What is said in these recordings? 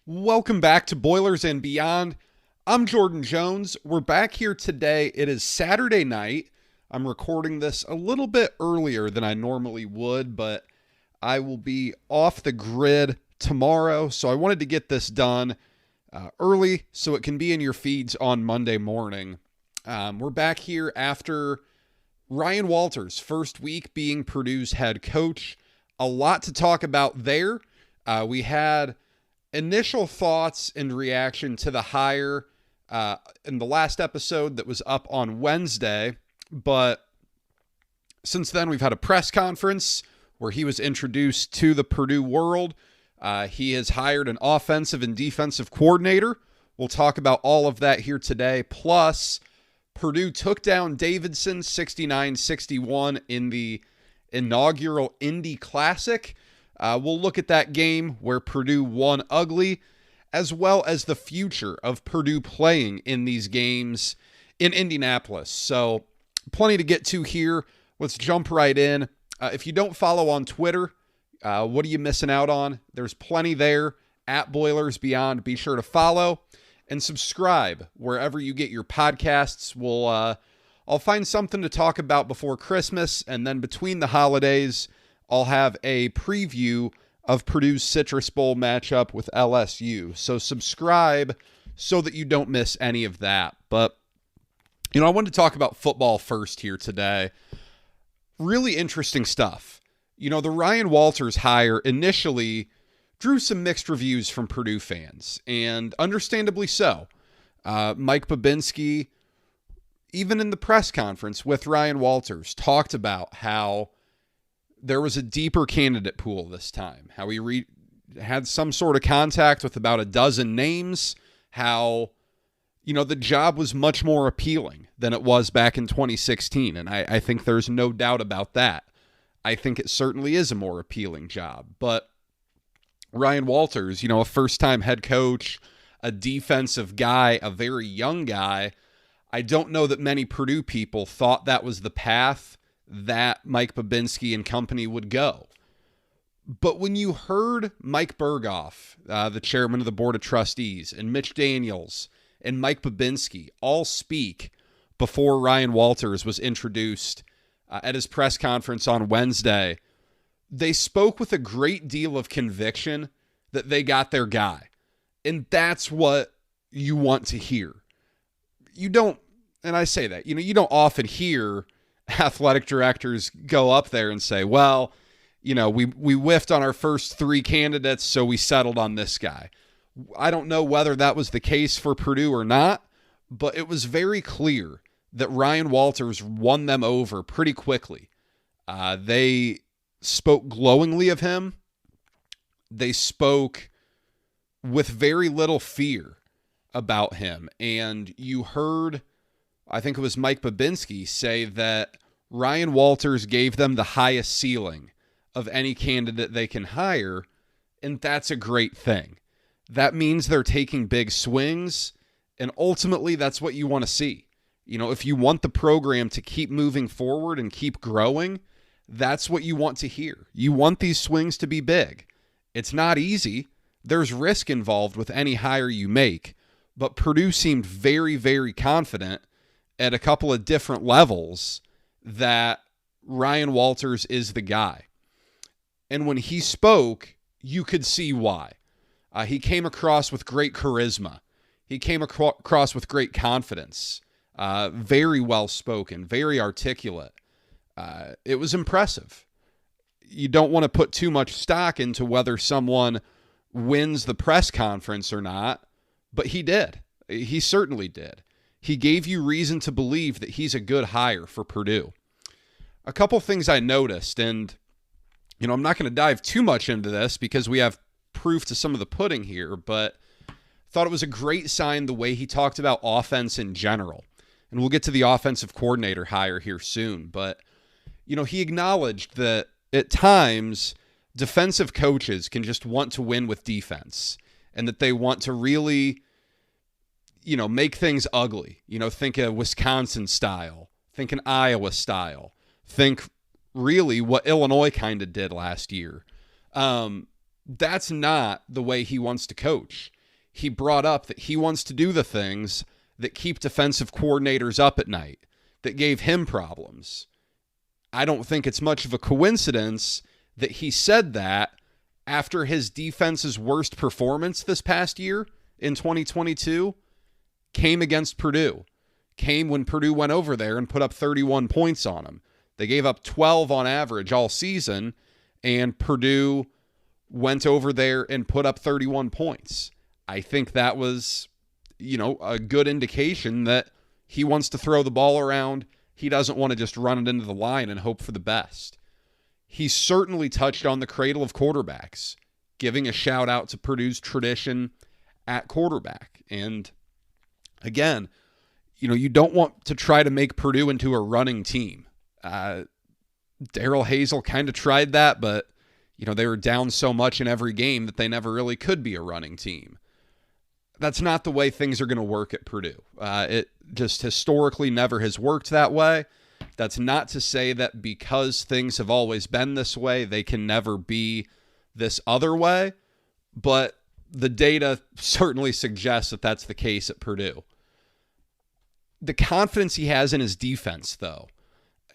Welcome back to Boilers and Beyond. I'm Jordan Jones. We're back here today. It is Saturday night. I'm recording this a little bit earlier than I normally would, but I will be off the grid tomorrow, so I wanted to get this done early so it can be in your feeds on Monday morning. We're back here after Ryan Walters' first week being Purdue's head coach. A lot to talk about there. We had initial thoughts and reaction to the hire in the last episode that was up on Wednesday, but since then we've had a press conference where he was introduced to the Purdue world. He has hired an offensive and defensive coordinator. We'll talk about all of that here today. Plus, Purdue took down Davidson 69-61 in the inaugural Indy Classic. We'll look at that game where Purdue won ugly, as well as the future of Purdue playing in these games in Indianapolis. So plenty to get to here. Let's jump right in. If you don't follow on Twitter, what are you missing out on? There's plenty there at Boilers Beyond. Be sure to follow and subscribe wherever you get your podcasts. I'll find something to talk about before Christmas, and then between the holidays, I'll have a preview of Purdue's Citrus Bowl matchup with LSU. So subscribe so that you don't miss any of that. But, I wanted to talk about football first here today. Really interesting stuff. The Ryan Walters hire initially drew some mixed reviews from Purdue fans, and understandably so. Mike Babinski, even in the press conference with Ryan Walters, talked about how there was a deeper candidate pool this time, how he had some sort of contact with about a dozen names, how, the job was much more appealing than it was back in 2016. And I think there's no doubt about that. I think it certainly is a more appealing job. But Ryan Walters, a first-time head coach, a defensive guy, a very young guy, I don't know that many Purdue people thought that was the path that Mike Babinski and company would go. But when you heard Mike Berghoff, the chairman of the Board of Trustees, and Mitch Daniels and Mike Babinski all speak before Ryan Walters was introduced at his press conference on Wednesday, they spoke with a great deal of conviction that they got their guy. And that's what you want to hear. You don't, and I say that, you don't often hear athletic directors go up there and say, well, we whiffed on our first three candidates, so we settled on this guy. I don't know whether that was the case for Purdue or not, but it was very clear that Ryan Walters won them over pretty quickly. They spoke glowingly of him. They spoke with very little fear about him. And you heard, I think it was Mike Babinski, say that Ryan Walters gave them the highest ceiling of any candidate they can hire, and that's a great thing. That means they're taking big swings, and ultimately that's what you want to see. If you want the program to keep moving forward and keep growing, that's what you want to hear. You want these swings to be big. It's not easy. There's risk involved with any hire you make, but Purdue seemed very, very confident at a couple of different levels that Ryan Walters is the guy. And when he spoke, you could see why. He came across with great charisma. He came across with great confidence. Very well spoken, very articulate. It was impressive. You don't want to put too much stock into whether someone wins the press conference or not, but he did. He certainly did. He gave you reason to believe that he's a good hire for Purdue. A couple things I noticed, and I'm not going to dive too much into this because we have proof to some of the pudding here, but thought it was a great sign the way he talked about offense in general. And we'll get to the offensive coordinator hire here soon, but he acknowledged that at times defensive coaches can just want to win with defense and that they want to really make things ugly. Think a Wisconsin style, think an Iowa style, think really what Illinois kind of did last year. That's not the way he wants to coach. he brought up that he wants to do the things that keep defensive coordinators up at night, that gave him problems. I don't think it's much of a coincidence that he said that after his defense's worst performance this past year in 2022 came against Purdue. Came when Purdue went over there and put up 31 points on them. They gave up 12 on average all season, and Purdue went over there and put up 31 points. I think that was, a good indication that he wants to throw the ball around. He doesn't want to just run it into the line and hope for the best. He certainly touched on the cradle of quarterbacks, giving a shout out to Purdue's tradition at quarterback. And again, you don't want to try to make Purdue into a running team. Darrell Hazel kind of tried that, but they were down so much in every game that they never really could be a running team. That's not the way things are going to work at Purdue. It just historically never has worked that way. That's not to say that because things have always been this way, they can never be this other way, but the data certainly suggests that that's the case at Purdue. The confidence he has in his defense, though,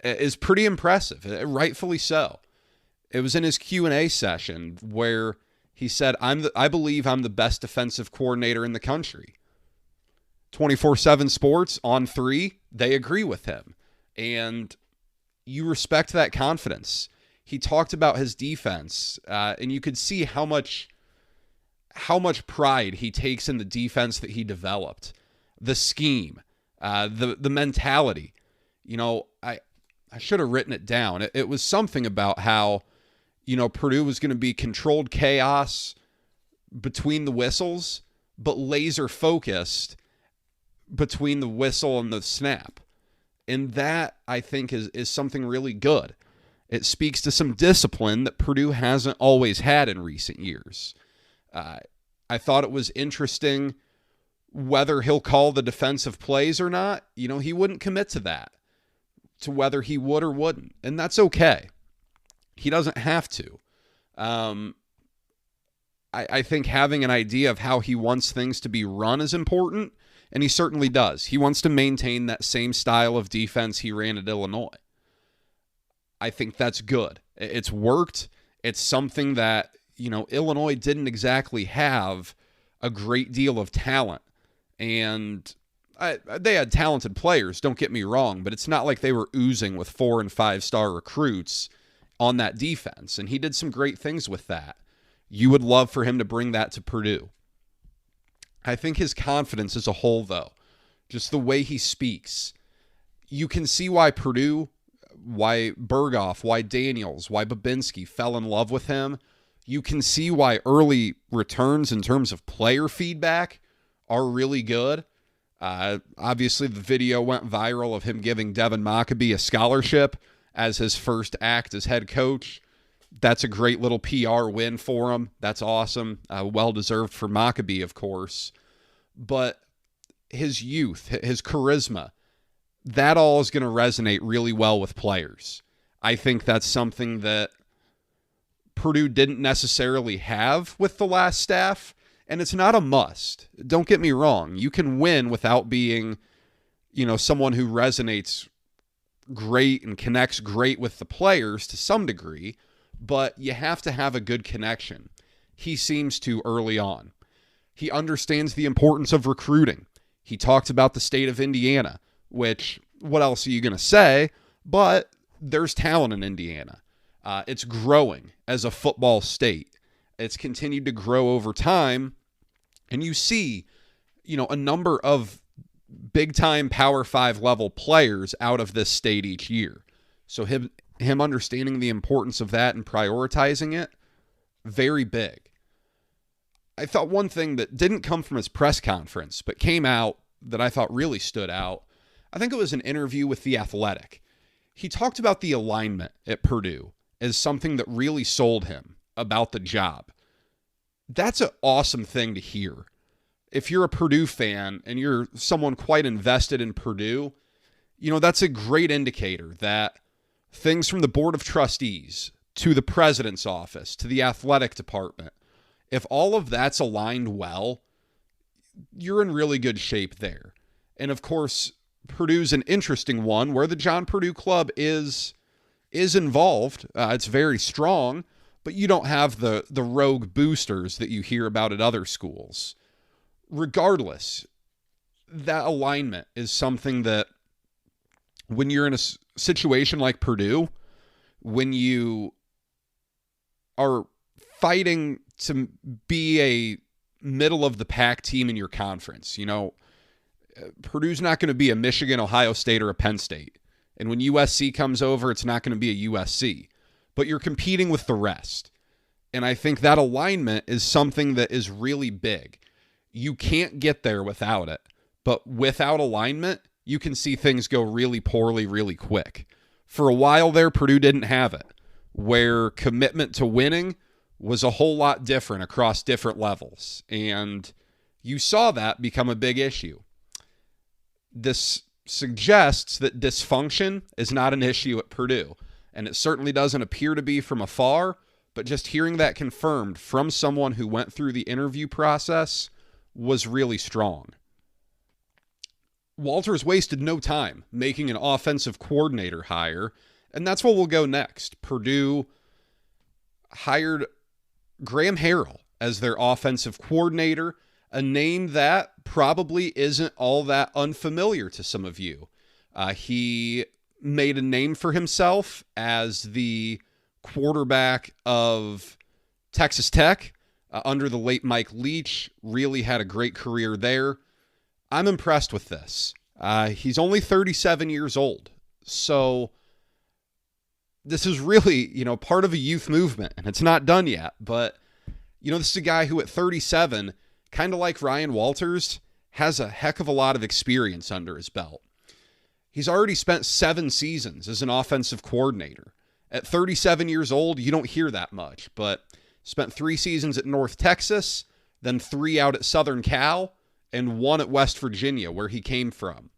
is pretty impressive, rightfully so. It was in his Q&A session where he said, I believe I'm the best defensive coordinator in the country. 24/7 Sports on 3, they agree with him. And you respect that confidence. He talked about his defense, and you could see how much pride he takes in the defense that he developed, the scheme, the mentality. I should have written it down. It was something about how, Purdue was going to be controlled chaos between the whistles, but laser focused between the whistle and the snap. And that, I think, is something really good. It speaks to some discipline that Purdue hasn't always had in recent years. I thought it was interesting whether he'll call the defensive plays or not. He wouldn't commit to that, to whether he would or wouldn't. And that's okay. He doesn't have to. I think having an idea of how he wants things to be run is important, and he certainly does. He wants to maintain that same style of defense he ran at Illinois. I think that's good. It's worked. It's something that, Illinois didn't exactly have a great deal of talent. And they had talented players, don't get me wrong, but it's not like they were oozing with 4- and 5-star recruits on that defense. And he did some great things with that. You would love for him to bring that to Purdue. I think his confidence as a whole, though, just the way he speaks, you can see why Purdue, why Berghoff, why Daniels, why Babinski fell in love with him. You can see why early returns in terms of player feedback are really good. Obviously, the video went viral of him giving Devin Mockabee a scholarship as his first act as head coach. That's a great little PR win for him. That's awesome. Well-deserved for Mockabee, of course. But his youth, his charisma, that all is going to resonate really well with players. I think that's something that Purdue didn't necessarily have with the last staff, and it's not a must. Don't get me wrong. You can win without being, someone who resonates great and connects great with the players to some degree, but you have to have a good connection. He seems to early on. He understands the importance of recruiting. He talked about the state of Indiana, which, what else are you going to say? But there's talent in Indiana. It's growing as a football state. It's continued to grow over time. And you see, a number of big-time Power 5 level players out of this state each year. So him understanding the importance of that and prioritizing it, very big. I thought one thing that didn't come from his press conference, but came out that I thought really stood out, I think it was an interview with The Athletic. He talked about the alignment at Purdue as something that really sold him about the job. That's an awesome thing to hear. If you're a Purdue fan and you're someone quite invested in Purdue, that's a great indicator that things from the Board of Trustees to the president's office to the athletic department, if all of that's aligned well, you're in really good shape there. And of course, Purdue's an interesting one where the John Purdue Club is involved. It's very strong, but you don't have the rogue boosters that you hear about at other schools. Regardless, that alignment is something that when you're in a situation like Purdue, when you are fighting to be a middle of the pack team in your conference, Purdue's not going to be a Michigan, Ohio State, or a Penn State. And when USC comes over, it's not going to be a USC. But you're competing with the rest. And I think that alignment is something that is really big. You can't get there without it. But without alignment, you can see things go really poorly really quick. For a while there, Purdue didn't have it, where commitment to winning was a whole lot different across different levels. And you saw that become a big issue. This suggests that dysfunction is not an issue at Purdue, and it certainly doesn't appear to be from afar, but just hearing that confirmed from someone who went through the interview process was really strong. Walters wasted no time making an offensive coordinator hire, and that's where we'll go next. Purdue hired Graham Harrell as their offensive coordinator, a name that probably isn't all that unfamiliar to some of you. He made a name for himself as the quarterback of Texas Tech under the late Mike Leach. Really had a great career there. I'm impressed with this. He's only 37 years old. So this is really, part of a youth movement, and it's not done yet. But, this is a guy who at 37, kind of like Ryan Walters, has a heck of a lot of experience under his belt. He's already spent 7 seasons as an offensive coordinator. At 37 years old, you don't hear that much, but spent 3 seasons at North Texas, then 3 out at Southern Cal, and 1 at West Virginia, where he came from.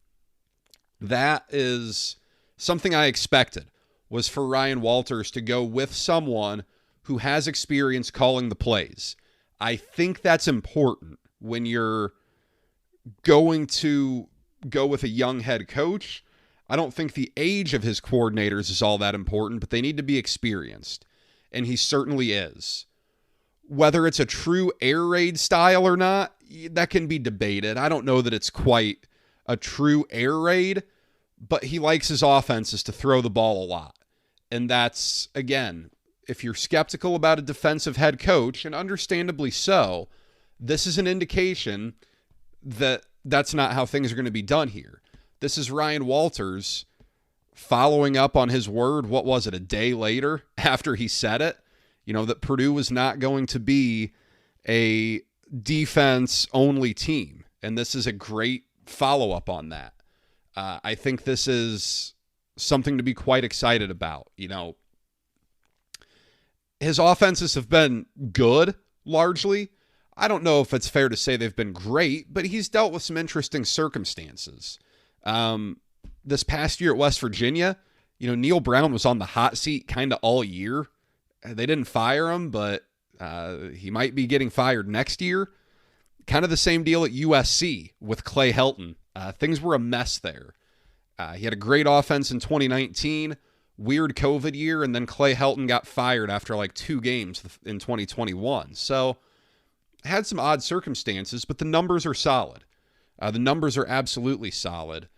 That is something I expected, was for Ryan Walters to go with someone who has experience calling the plays. I think that's important when you're going to go with a young head coach. I don't think the age of his coordinators is all that important, but they need to be experienced, and he certainly is. Whether it's a true air raid style or not, that can be debated. I don't know that it's quite a true air raid, but he likes his offenses to throw the ball a lot. And that's, again, if you're skeptical about a defensive head coach, and understandably so, this is an indication that that's not how things are going to be done here. This is Ryan Walters following up on his word, what was it, a day later after he said it? That Purdue was not going to be a defense-only team. And this is a great follow-up on that. I think this is something to be quite excited about. His offenses have been good, largely. I don't know if it's fair to say they've been great, but he's dealt with some interesting circumstances. This past year at West Virginia, Neil Brown was on the hot seat kind of all year. They didn't fire him, but he might be getting fired next year. Kind of the same deal at USC with Clay Helton. Things were a mess there. He had a great offense in 2019, weird COVID year, and then Clay Helton got fired after like 2 games in 2021. So had some odd circumstances, but the numbers are solid. The numbers are absolutely solid.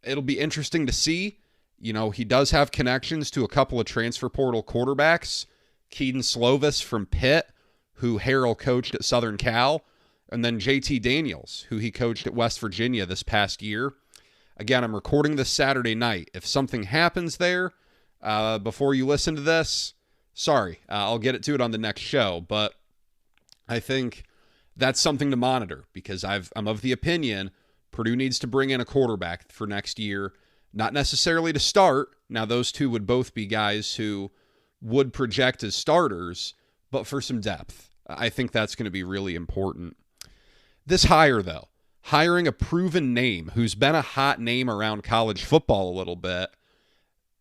It'll be interesting to see. He does have connections to a couple of transfer portal quarterbacks. Keaton Slovis from Pitt, who Harrell coached at Southern Cal, and then JT Daniels, who he coached at West Virginia this past year. Again, I'm recording this Saturday night. If something happens there before you listen to this, sorry, I'll get to it on the next show. But I think that's something to monitor because I'm of the opinion Purdue needs to bring in a quarterback for next year, not necessarily to start. Now, those two would both be guys who would project as starters, but for some depth. I think that's going to be really important. This hire, though, hiring a proven name who's been a hot name around college football a little bit,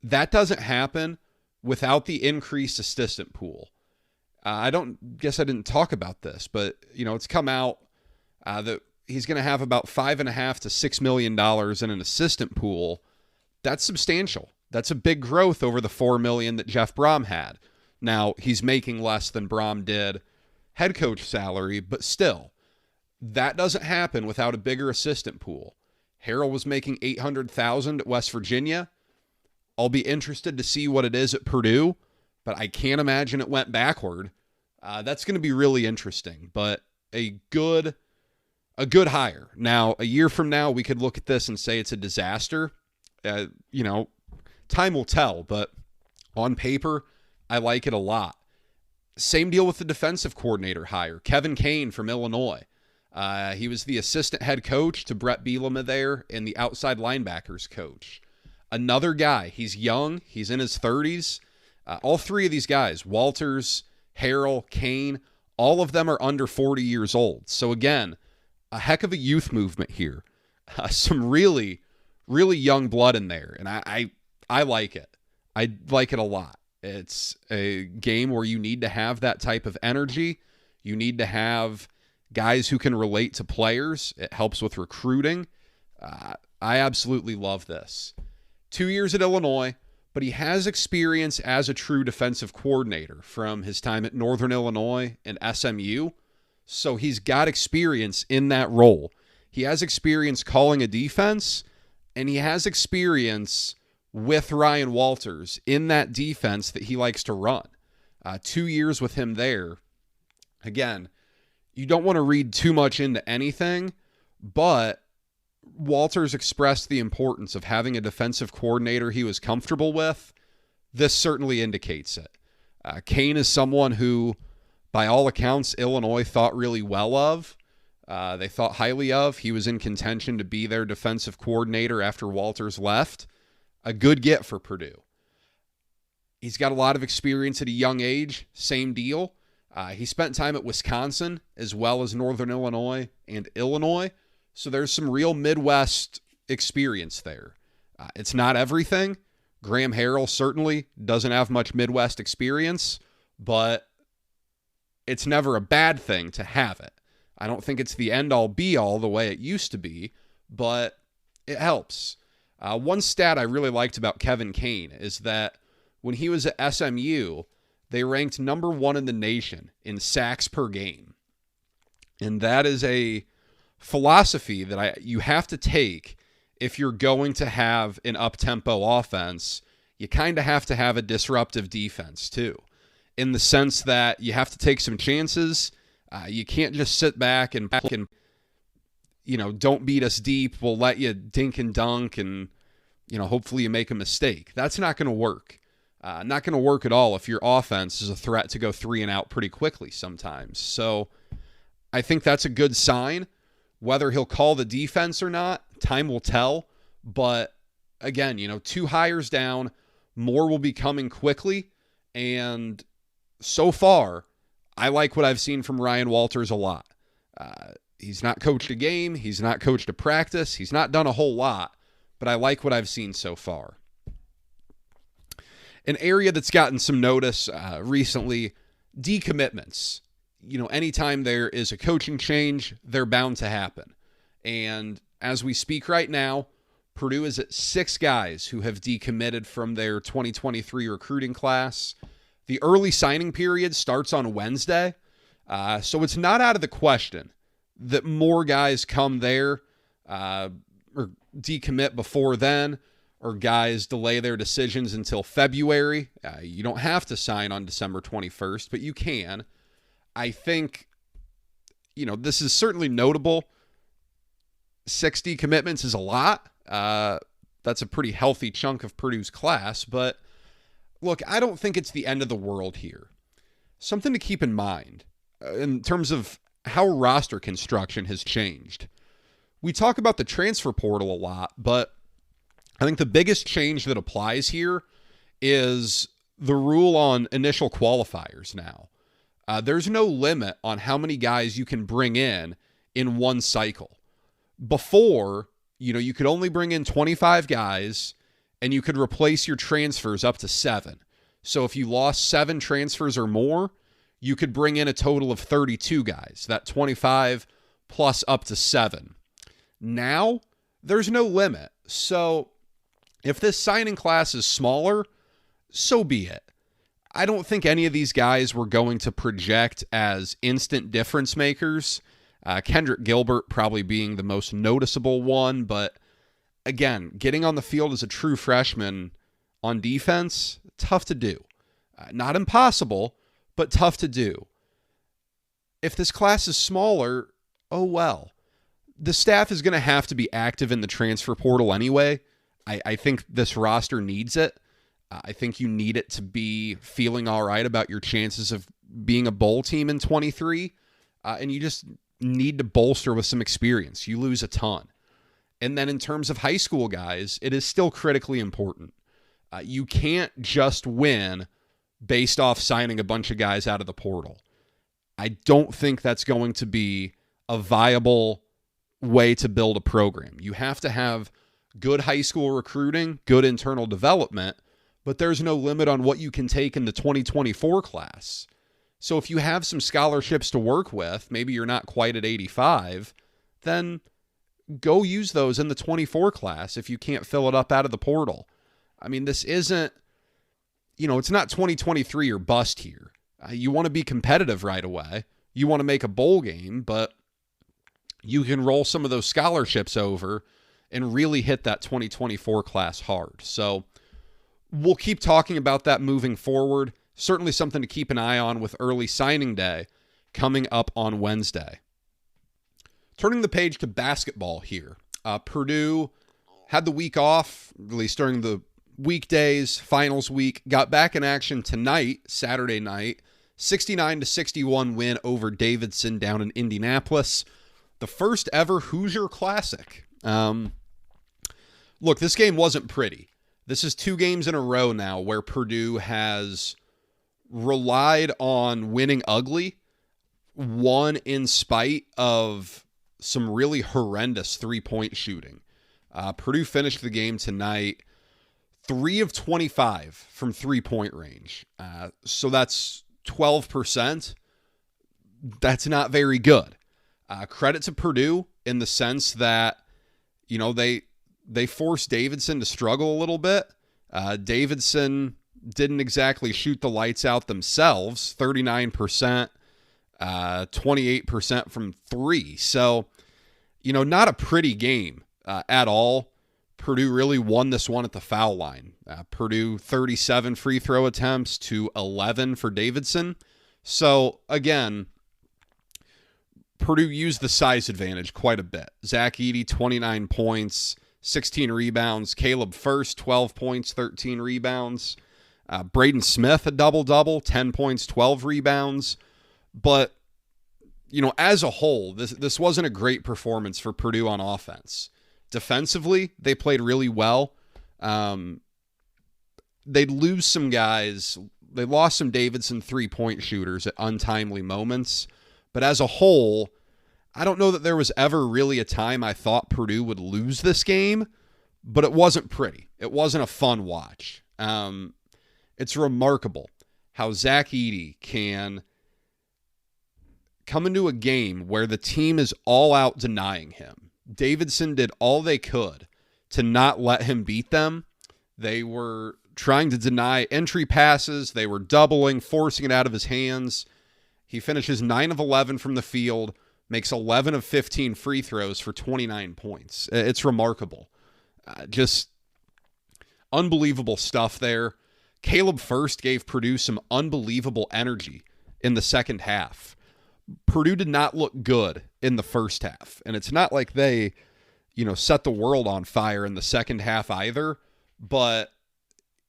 that doesn't happen without the increased assistant pool. I didn't talk about this, but, it's come out that he's going to have about $5.5 to $6 million in an assistant pool. That's substantial. That's a big growth over the $4 million that Jeff Brom had. Now, he's making less than Brom did head coach salary, but still, that doesn't happen without a bigger assistant pool. Harrell was making $800,000 at West Virginia. I'll be interested to see what it is at Purdue, but I can't imagine it went backward. That's going to be really interesting, but a good hire. Now, a year from now, we could look at this and say it's a disaster. Time will tell, but on paper, I like it a lot. Same deal with the defensive coordinator hire, Kevin Kane from Illinois. He was the assistant head coach to Brett Bielema there and the outside linebackers coach. Another guy, he's young, he's in his 30s. All three of these guys, Walters, Harrell, Kane, all of them are under 40 years old. So again, a heck of a youth movement here. Some really, really young blood in there, and I like it. I like it a lot. It's a game where you need to have that type of energy. You need to have guys who can relate to players. It helps with recruiting. I absolutely love this. 2 years at Illinois, but he has experience as a true defensive coordinator from his time at Northern Illinois and SMU. So he's got experience in that role. He has experience calling a defense, and he has experience with Ryan Walters in that defense that he likes to run. 2 years with him there. Again, you don't want to read too much into anything, but Walters expressed the importance of having a defensive coordinator he was comfortable with. This certainly indicates it. Kane is someone who, by all accounts, Illinois thought really well of. They thought highly of. He was in contention to be their defensive coordinator after Walters left. A good get for Purdue. He's got a lot of experience at a young age. Same deal. He spent time at Wisconsin as well as Northern Illinois and Illinois. So there's some real Midwest experience there. It's not everything. Graham Harrell certainly doesn't have much Midwest experience, but it's never a bad thing to have it. I don't think it's the end-all be-all the way it used to be, but it helps. One stat I really liked about Kevin Kane is that when he was at SMU, they ranked number 1 in the nation in sacks per game. And that is a philosophy that you have to take if you're going to have an up-tempo offense. You kind of have to have a disruptive defense too, in the sense that you have to take some chances. You can't just sit back and don't beat us deep. We'll let you dink and dunk and, hopefully you make a mistake. That's not going to work. Not going to work at all if your offense is a threat to go 3 and out pretty quickly sometimes. So I think that's a good sign. Whether he'll call the defense or not, time will tell. But again, 2 hires down, more will be coming quickly. And so far, I like what I've seen from Ryan Walters a lot. He's not coached a game. He's not coached a practice. He's not done a whole lot, but I like what I've seen so far. An area that's gotten some notice recently, decommitments. Anytime there is a coaching change, they're bound to happen. And as we speak right now, Purdue is at 6 guys who have decommitted from their 2023 recruiting class. The early signing period starts on Wednesday, so it's not out of the question that more guys come there or decommit before then, or guys delay their decisions until February. You don't have to sign on December 21st, but you can. I think, this is certainly notable. 60 commitments is a lot. That's a pretty healthy chunk of Purdue's class, but look, I don't think it's the end of the world here. Something to keep in mind in terms of how roster construction has changed. We talk about the transfer portal a lot, but I think the biggest change that applies here is the rule on initial qualifiers now. There's no limit on how many guys you can bring in one cycle. Before, you could only bring in 25 guys, and you could replace your transfers up to 7. So if you lost 7 transfers or more, you could bring in a total of 32 guys. That 25 plus up to 7. Now, there's no limit. So if this signing class is smaller, so be it. I don't think any of these guys were going to project as instant difference makers. Kendrick Gilbert probably being the most noticeable one, but again, getting on the field as a true freshman on defense, tough to do. Not impossible, but tough to do. If this class is smaller, oh well. The staff is going to have to be active in the transfer portal anyway. I think this roster needs it. I think you need it to be feeling all right about your chances of being a bowl team in 23. And you just need to bolster with some experience. You lose a ton. And then in terms of high school guys, it is still critically important. You can't just win based off signing a bunch of guys out of the portal. I don't think that's going to be a viable way to build a program. You have to have good high school recruiting, good internal development, but there's no limit on what you can take in the 2024 class. So if you have some scholarships to work with, maybe you're not quite at 85, then go use those in the 24 class if you can't fill it up out of the portal. I mean, this isn't, it's not 2023 or bust here. You want to be competitive right away. You want to make a bowl game, but you can roll some of those scholarships over and really hit that 2024 class hard. So we'll keep talking about that moving forward. Certainly something to keep an eye on with early signing day coming up on Wednesday. Turning the page to basketball here. Purdue had the week off, at least during the weekdays, finals week. Got back in action tonight, Saturday night. 69-61 win over Davidson down in Indianapolis. The first ever Hoosier Classic. Look, this game wasn't pretty. This is 2 games in a row now where Purdue has relied on winning ugly, one in spite of some really horrendous three-point shooting. Purdue finished the game tonight 3 of 25 from three-point range. So that's 12%. That's not very good. Credit to Purdue in the sense that, they forced Davidson to struggle a little bit. Davidson didn't exactly shoot the lights out themselves, 39%, 28% from 3. So, not a pretty game at all. Purdue really won this one at the foul line. Purdue 37 free throw attempts to 11 for Davidson. So, again, Purdue used the size advantage quite a bit. Zach Edey, 29 points, 16 rebounds. Caleb First, 12 points, 13 rebounds. Braden Smith, a double-double, 10 points, 12 rebounds. But, as a whole, this wasn't a great performance for Purdue on offense. Defensively, they played really well. They'd lose some guys. They lost some Davidson three-point shooters at untimely moments. But as a whole, I don't know that there was ever really a time I thought Purdue would lose this game, but it wasn't pretty. It wasn't a fun watch. It's remarkable how Zach Edey can come into a game where the team is all out denying him. Davidson did all they could to not let him beat them. They were trying to deny entry passes. They were doubling, forcing it out of his hands. He finishes 9 of 11 from the field, makes 11 of 15 free throws for 29 points. It's remarkable. Just unbelievable stuff there. Caleb First gave Purdue some unbelievable energy in the second half. Purdue did not look good in the first half, and it's not like they, set the world on fire in the second half either, but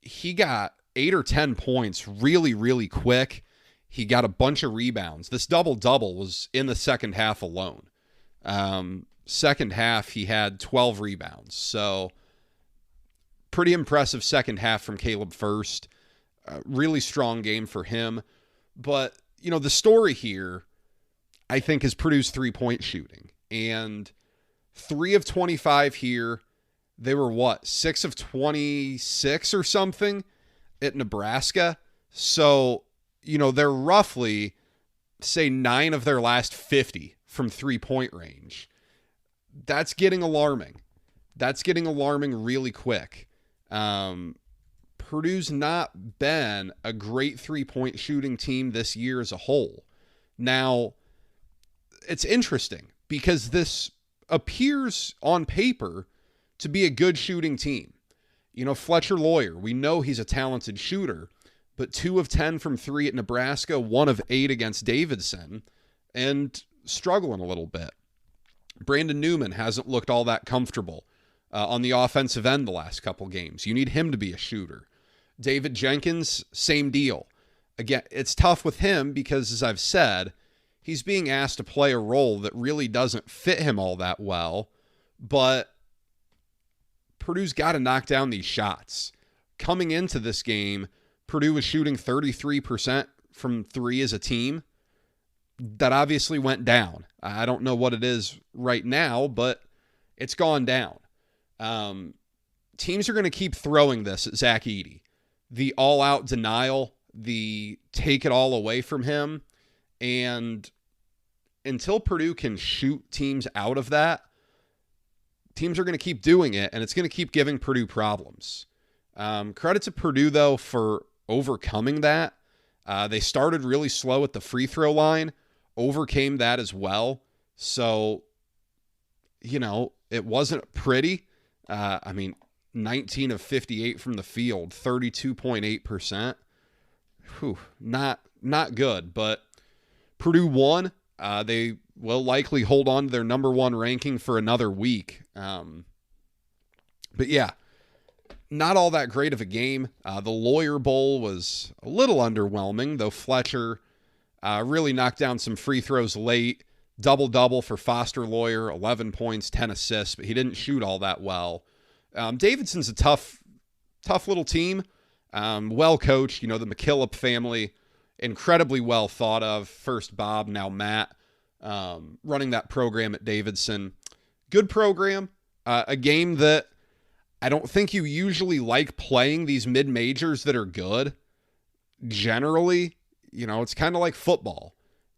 he got 8 or 10 points really, really quick. He got a bunch of rebounds. This double-double was in the second half alone. Second half, he had 12 rebounds. So, pretty impressive second half from Caleb First. Really strong game for him. But, the story here, I think, is Purdue's three-point shooting. And 3 of 25 here. They were, 6 of 26 or something at Nebraska? So, they're roughly, say, 9 of their last 50 from 3-point range. That's getting alarming. That's getting alarming really quick. Purdue's not been a great 3-point shooting team this year as a whole. Now, it's interesting because this appears on paper to be a good shooting team. You know, Fletcher Lawyer, we know he's a talented shooter, but 2 of 10 from 3 at Nebraska, 1 of 8 against Davidson, and struggling a little bit. Brandon Newman hasn't looked all that comfortable on the offensive end the last couple games. You need him to be a shooter. David Jenkins, same deal. Again, it's tough with him because, as I've said, he's being asked to play a role that really doesn't fit him all that well, but Purdue's got to knock down these shots. Coming into this game, Purdue was shooting 33% from 3 as a team. That obviously went down. I don't know what it is right now, but it's gone down. Teams are going to keep throwing this at Zach Edey. The all-out denial, the take it all away from him, and until Purdue can shoot teams out of that, teams are going to keep doing it, and it's going to keep giving Purdue problems. Credit to Purdue, though, for overcoming that. They started really slow at the free throw line, overcame that as well. So, you know, it wasn't pretty. 19 of 58 from the field, 32.8%. Not good, but Purdue won. They will likely hold on to their number 1 ranking for another week. But yeah, not all that great of a game. The Lawyer Bowl was a little underwhelming, though Fletcher really knocked down some free throws late. Double-double for Foster Lawyer, 11 points, 10 assists, but he didn't shoot all that well. Davidson's a tough little team. Well coached, you know, the McKillop family, incredibly well thought of. First Bob, now Matt, running that program at Davidson. Good program. A game that I don't think you usually like playing these mid-majors that are good. Generally, you know, it's kind of like football.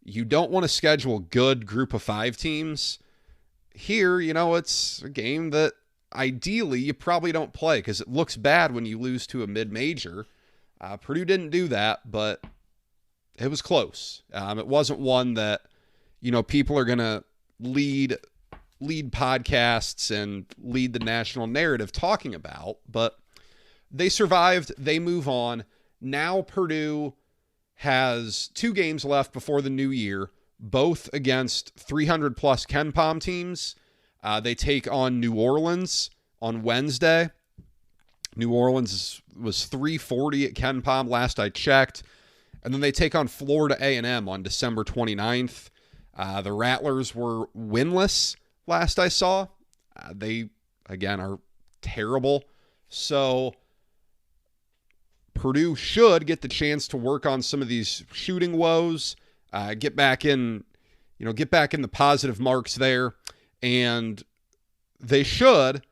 You don't want to schedule good group of 5 teams. Here, you know, it's a game that ideally you probably don't play because it looks bad when you lose to a mid-major. Purdue didn't do that, but it was close. It wasn't one that, you know, people are going to lead podcasts and lead the national narrative talking about, but they survived. They move on. Now Purdue has 2 games left before the new year, both against 300-plus KenPom teams. They take on New Orleans on Wednesday. New Orleans was 340 at KenPom last I checked. And then they take on Florida A&M on December 29th. The Rattlers were winless last I saw. They, again, are terrible. So Purdue should get the chance to work on some of these shooting woes, get back in the positive marks there, and they should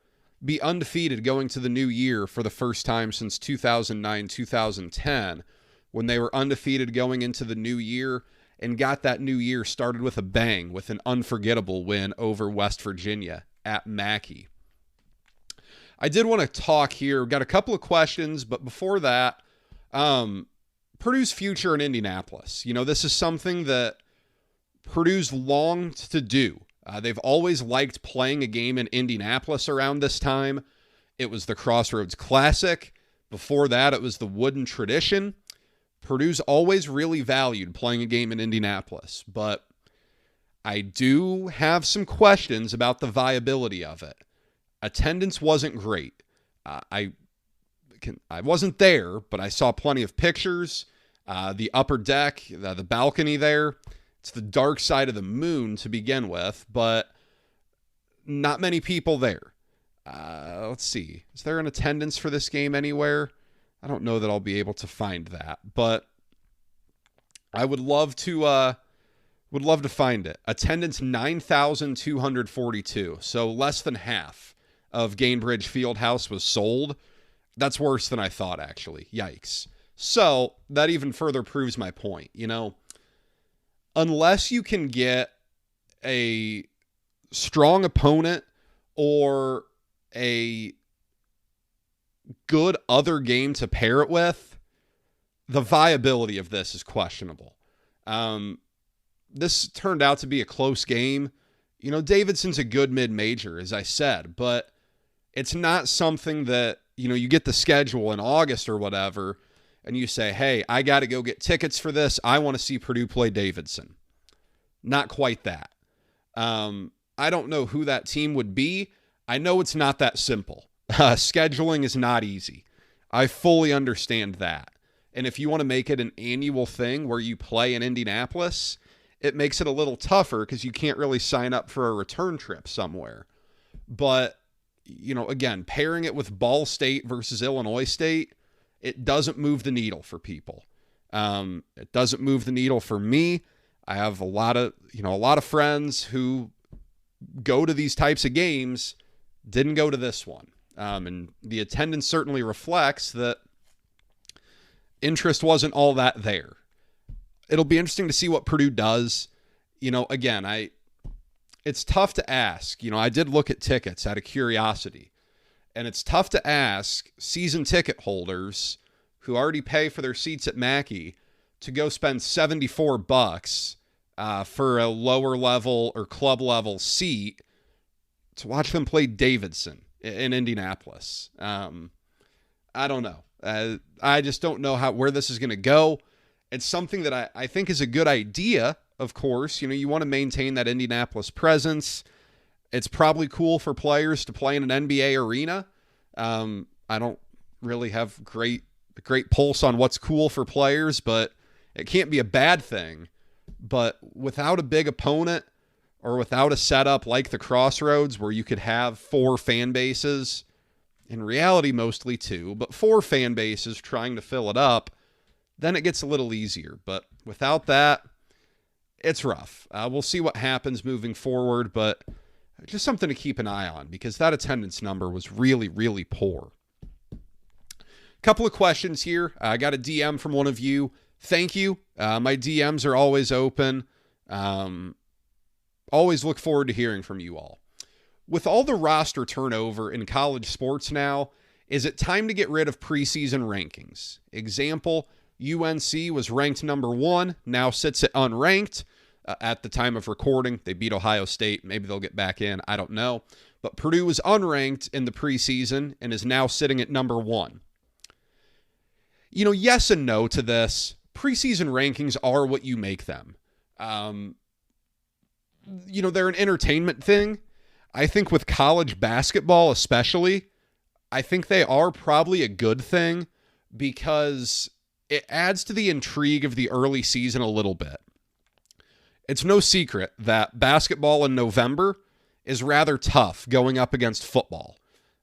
be undefeated going to the new year for the first time since 2009-2010, when they were undefeated going into the new year and got that new year started with a bang with an unforgettable win over West Virginia at Mackey. I did want to talk here. Got a couple of questions, but before that, Purdue's future in Indianapolis. You know, this is something that Purdue's longed to do. They've always liked playing a game in Indianapolis around this time. It was the Crossroads Classic. Before that, it was the Wooden Tradition. Purdue's always really valued playing a game in Indianapolis, but I do have some questions about the viability of it. Attendance wasn't great. I wasn't there, but I saw plenty of pictures. The upper deck, the balcony there, it's the dark side of the moon to begin with, but not many people there. Let's see. Is there an attendance for this game anywhere? I don't know that I'll be able to find that, but I would love to find it. Attendance 9,242, so less than half of Gainbridge Fieldhouse was sold. That's worse than I thought, actually. Yikes. So that even further proves my point. You know, unless you can get a strong opponent or a good other game to pair it with, the viability of this is questionable. This turned out to be a close game. Davidson's a good mid-major, as I said, but it's not something that, you get the schedule in August or whatever, and you say, hey, I got to go get tickets for this. I want to see Purdue play Davidson. Not quite that. I don't know who that team would be. I know it's not that simple. Scheduling is not easy. I fully understand that. And if you want to make it an annual thing where you play in Indianapolis, it makes it a little tougher because you can't really sign up for a return trip somewhere. But, again, pairing it with Ball State versus Illinois State, it doesn't move the needle for people. It doesn't move the needle for me. I have a lot of friends who go to these types of games, didn't go to this one. And the attendance certainly reflects that interest wasn't all that there. It'll be interesting to see what Purdue does. Again, it's tough to ask. I did look at tickets out of curiosity, and it's tough to ask season ticket holders who already pay for their seats at Mackey to go spend $74 for a lower level or club level seat to watch them play Davidson in Indianapolis. I don't know. I just don't know where this is going to go. It's something that I think is a good idea, of course. You want to maintain that Indianapolis presence. It's probably cool for players to play in an NBA arena. I don't really have great pulse on what's cool for players, but it can't be a bad thing. But without a big opponent or without a setup like the Crossroads where you could have 4 fan bases, in reality mostly 2, but 4 fan bases trying to fill it up, then it gets a little easier. But without that, it's rough. We'll see what happens moving forward, but just something to keep an eye on because that attendance number was really, really poor. Couple of questions here. I got a DM from one of you. Thank you. My DMs are always open. Always look forward to hearing from you all. With all the roster turnover in college sports now, is it time to get rid of preseason rankings? Example, UNC was ranked number 1, now sits at unranked. At the time of recording, they beat Ohio State. Maybe they'll get back in. I don't know. But Purdue was unranked in the preseason and is now sitting at number 1. Yes and no to this. Preseason rankings are what you make them. They're an entertainment thing. I think with college basketball especially, I think they are probably a good thing because it adds to the intrigue of the early season a little bit. It's no secret that basketball in November is rather tough going up against football.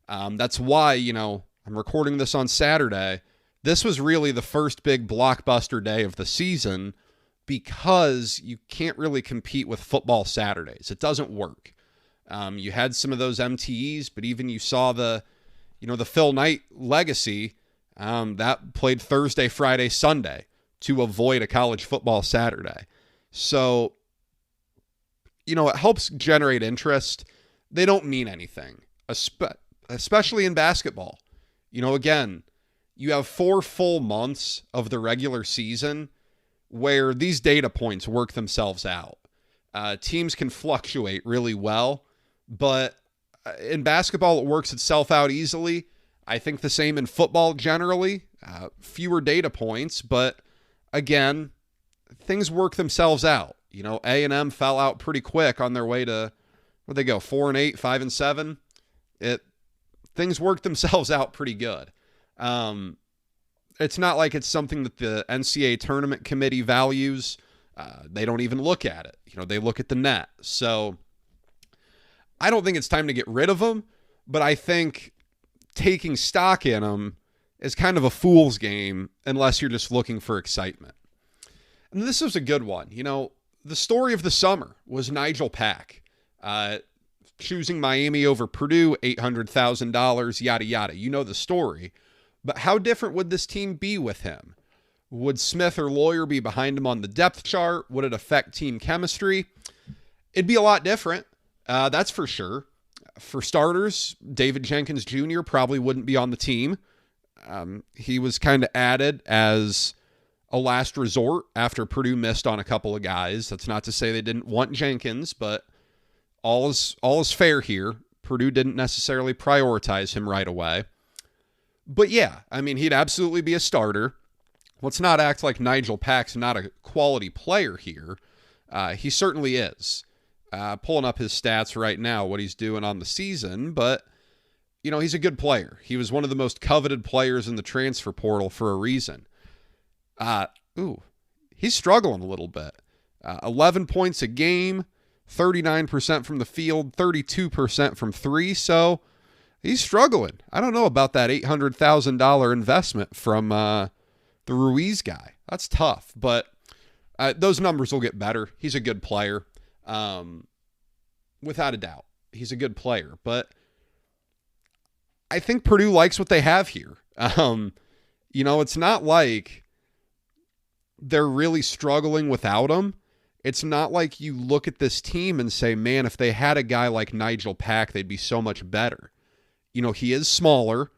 That's why, I'm recording this on Saturday. This was really the first big blockbuster day of the season because you can't really compete with football Saturdays. It doesn't work. You had some of those MTEs, but even you saw the Phil Knight legacy that played Thursday, Friday, Sunday to avoid a college football Saturday. So, it helps generate interest. They don't mean anything, especially in basketball. Again, you have 4 full months of the regular season where these data points work themselves out. Teams can fluctuate really well, but in basketball, it works itself out easily. I think the same in football generally. Fewer data points, but again, things work themselves out. A&M fell out pretty quick on their way to, where'd they go, 4-8, 5-7? Things work themselves out pretty good. It's not like it's something that the NCAA tournament committee values. They don't even look at it. They look at the net. So I don't think it's time to get rid of them, but I think taking stock in them is kind of a fool's game unless you're just looking for excitement. And this was a good one. The story of the summer was Nigel Pack choosing Miami over Purdue, $800,000, yada, yada. You know the story. But how different would this team be with him? Would Smith or Lawyer be behind him on the depth chart? Would it affect team chemistry? It'd be a lot different. That's for sure. For starters, David Jenkins Jr. probably wouldn't be on the team. He was kind of added as a last resort after Purdue missed on a couple of guys. That's not to say they didn't want Jenkins, but all is fair here. Purdue didn't necessarily prioritize him right away. But yeah, I mean, he'd absolutely be a starter. Let's not act like Nigel Pack's not a quality player here. He certainly is. Pulling up his stats right now, what he's doing on the season, but he's a good player. He was one of the most coveted players in the transfer portal for a reason. He's struggling a little bit. 11 points a game, 39% from the field, 32% from three. So he's struggling. I don't know about that $800,000 investment from the Ruiz guy. That's tough, but those numbers will get better. He's a good player. Without a doubt, he's a good player, but I think Purdue likes what they have here. It's not like they're really struggling without him. It's not like you look at this team and say, man, if they had a guy like Nigel Pack, they'd be so much better. He is smaller.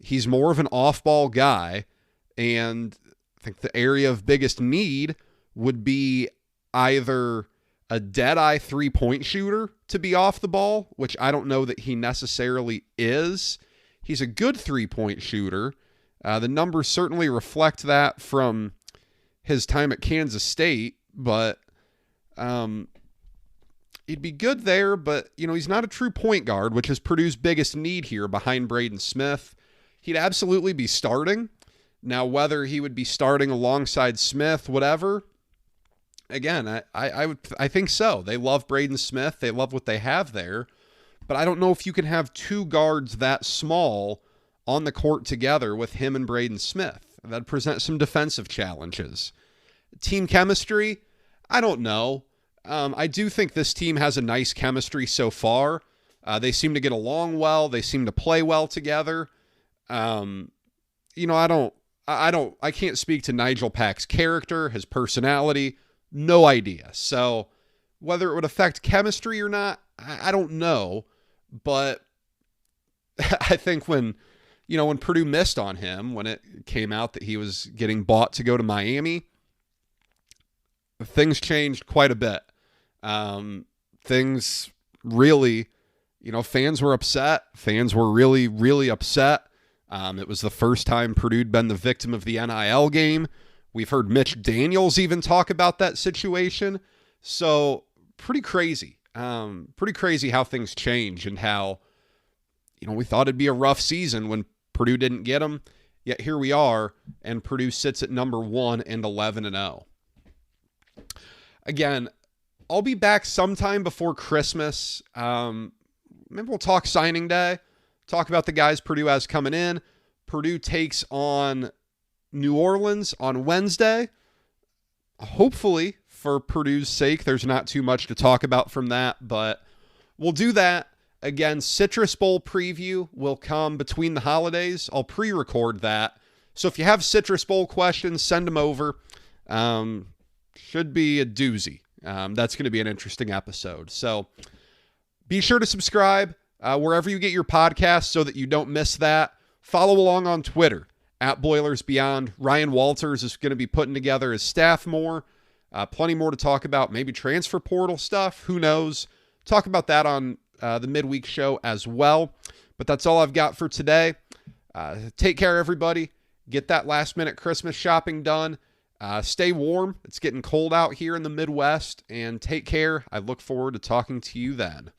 He's more of an off-ball guy. And I think the area of biggest need would be either a dead-eye three-point shooter to be off the ball, which I don't know that he necessarily is. He's a good three-point shooter. The numbers certainly reflect that from his time at Kansas State, but he'd be good there, but, he's not a true point guard, which is Purdue's biggest need here behind Braden Smith. He'd absolutely be starting. Now, whether he would be starting alongside Smith, whatever, again, I think so. They love Braden Smith. They love what they have there. But I don't know if you can have two guards that small on the court together with him and Braden Smith. That'd present some defensive challenges. Team chemistry, I don't know. I do think this team has a nice chemistry so far. They seem to get along well. They seem to play well together. I can't speak to Nigel Pack's character, his personality. No idea. So whether it would affect chemistry or not, I don't know. But I think when Purdue missed on him, when it came out that he was getting bought to go to Miami, things changed quite a bit. Things really, fans were upset. Fans were really, really upset. It was the first time Purdue'd been the victim of the NIL game. We've heard Mitch Daniels even talk about that situation. So pretty crazy. Pretty crazy how things change and how, we thought it'd be a rough season when Purdue didn't get him. Yet here we are, and Purdue sits at number 1 and 11-0. Again, I'll be back sometime before Christmas. Maybe we'll talk signing day, talk about the guys Purdue has coming in. Purdue takes on New Orleans on Wednesday. Hopefully, for Purdue's sake, there's not too much to talk about from that, but we'll do that. Again, Citrus Bowl preview will come between the holidays. I'll pre-record that. So if you have Citrus Bowl questions, send them over. Should be a doozy. That's going to be an interesting episode. So be sure to subscribe wherever you get your podcasts so that you don't miss that. Follow along on Twitter at Boilers Beyond. Ryan Walters is going to be putting together his staff more. Plenty more to talk about. Maybe transfer portal stuff. Who knows? Talk about that on the midweek show as well. But that's all I've got for today. Take care, everybody. Get that last minute Christmas shopping done. Stay warm. It's getting cold out here in the Midwest. And take care. I look forward to talking to you then.